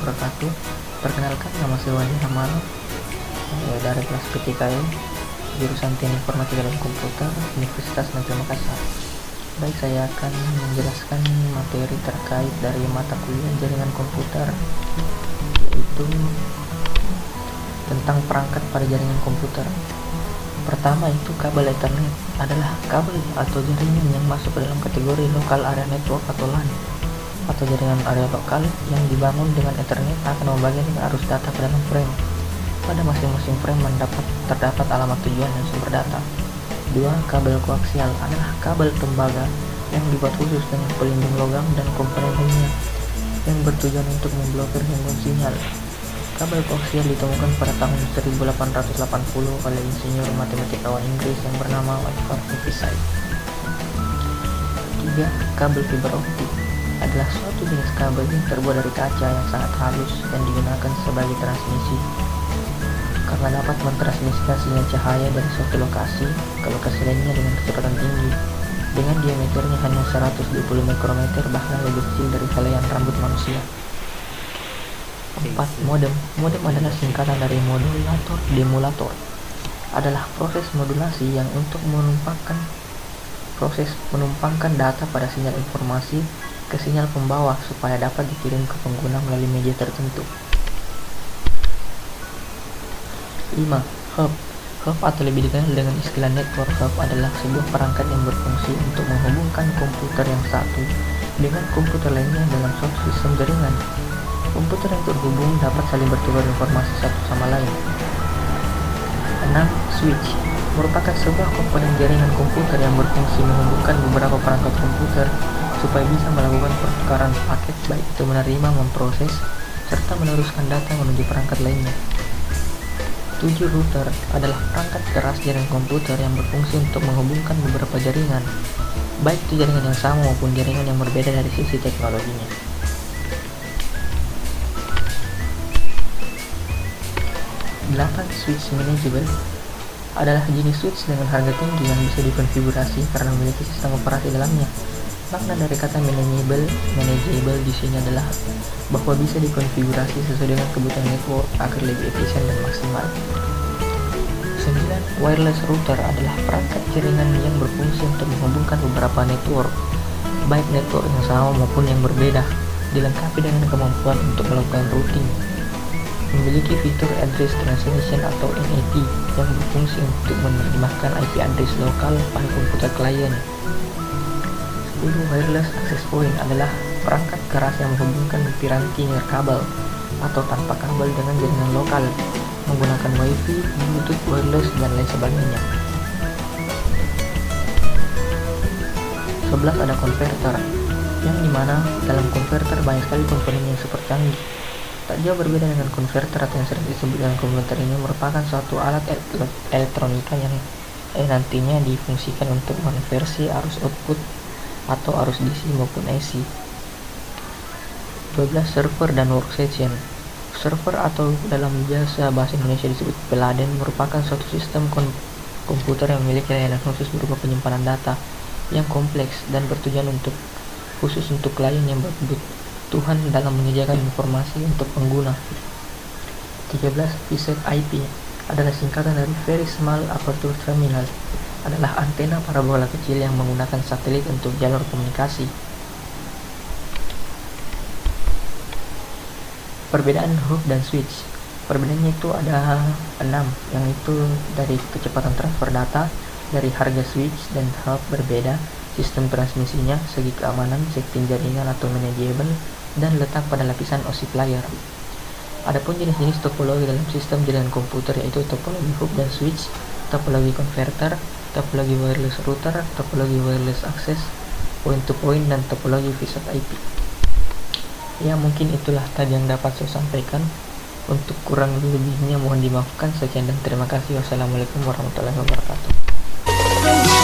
wabarakatuh. Perkenalkan, nama saya Wahyu Hamano dari kelas PTKI, jurusan Teknik Informatika dan Komputer, Universitas Negeri Makassar. Baik, saya akan menjelaskan materi terkait dari mata kuliah jaringan komputer, yaitu tentang perangkat pada jaringan komputer. Pertama, itu kabel Ethernet adalah kabel atau jaringan yang masuk ke dalam kategori Local Area Network atau LAN, atau jaringan area lokal yang dibangun dengan Ethernet akan membagikan arus data ke dalam frame. Pada masing-masing frame terdapat alamat tujuan dan sumber data. 2. Kabel koaksial adalah kabel tembaga yang dibuat khusus dengan pelindung logam dan komponen lainnya yang bertujuan untuk memblokir gangguan sinyal. Kabel koaksial ditemukan pada tahun 1880 oleh insinyur matematikawan Inggris yang bernama Edward Heaviside. 3. Kabel fiber optik adalah suatu jenis kabel yang terbuat dari kaca yang sangat halus dan digunakan sebagai transmisi karena dapat mentransmisikan sinyal cahaya dari suatu lokasi ke lokasi lainnya dengan kecepatan tinggi dengan diameternya hanya 120 mikrometer, bahkan lebih kecil dari helaian rambut manusia. 4. Modem adalah singkatan dari modulator demulator. Adalah proses modulasi yang untuk menumpangkan data pada sinyal informasi ke sinyal pembawa supaya dapat dikirim ke pengguna melalui media tertentu. 5. Hub atau lebih dikenal dengan istilah network hub adalah sebuah perangkat yang berfungsi untuk menghubungkan komputer yang satu dengan komputer lainnya dalam suatu sistem jaringan. Komputer yang terhubung dapat saling bertukar informasi satu sama lain. 6. Switch merupakan sebuah komponen jaringan komputer yang berfungsi menghubungkan beberapa perangkat komputer supaya bisa melakukan pertukaran paket, baik itu menerima, memproses, serta meneruskan data menuju perangkat lainnya. 7. Router adalah perangkat keras jaringan komputer yang berfungsi untuk menghubungkan beberapa jaringan, baik itu jaringan yang sama maupun jaringan yang berbeda dari sisi teknologinya. 8. Switch manageable adalah jenis switch dengan harga tinggi yang bisa dikonfigurasi karena memiliki sistem operasi dalamnya. Makna dari kata manageable di sini adalah bahwa bisa dikonfigurasi sesuai dengan kebutuhan network agar lebih efisien dan maksimal. 9. Wireless router adalah perangkat jaringan yang berfungsi untuk menghubungkan beberapa network, baik network yang sama maupun yang berbeda, dilengkapi dengan kemampuan untuk melakukan routing. Memiliki fitur address translation atau NAT yang berfungsi untuk menerjemahkan IP address lokal pada komputer klien. 10. Wireless access point adalah perangkat keras yang menghubungkan piranti nirkabel atau tanpa kabel dengan jaringan lokal menggunakan WiFi, Bluetooth wireless, dan lain sebagainya. 11. Ada konverter, yang dimana dalam konverter banyak sekali komponen yang super canggih. Tak jauh berbeda dengan konverter atau yang sering disebut dengan konverter, ini merupakan suatu alat elektronika yang nantinya difungsikan untuk mengonversi arus output atau arus DC maupun AC. 12. Server dan workstation. Server atau dalam bahasa Indonesia disebut peladen merupakan suatu sistem komputer yang memiliki layanan khusus berupa penyimpanan data yang kompleks dan bertujuan khusus untuk klien yang berkebutuhan dalam menyediakan informasi untuk pengguna. 13. VSAT IP adalah singkatan dari Very Small Aperture Terminal, adalah antena parabola kecil yang menggunakan satelit untuk jalur komunikasi. Perbedaan hub dan switch. Perbedaannya itu ada 6, yang itu dari kecepatan transfer data, dari harga switch dan hub berbeda, sistem transmisinya, segi keamanan, setting jaringan atau manageable, dan letak pada lapisan oscillator. Adapun jenis-jenis topologi dalam sistem jaringan komputer yaitu topologi hub dan switch, topologi konverter, topologi wireless router, topologi wireless access point to point, dan topologi VSAT IP. Ya, mungkin itulah tadi yang dapat saya sampaikan. Untuk kurang lebihnya mohon dimaafkan. Sekian dan terima kasih. Wassalamualaikum warahmatullahi wabarakatuh.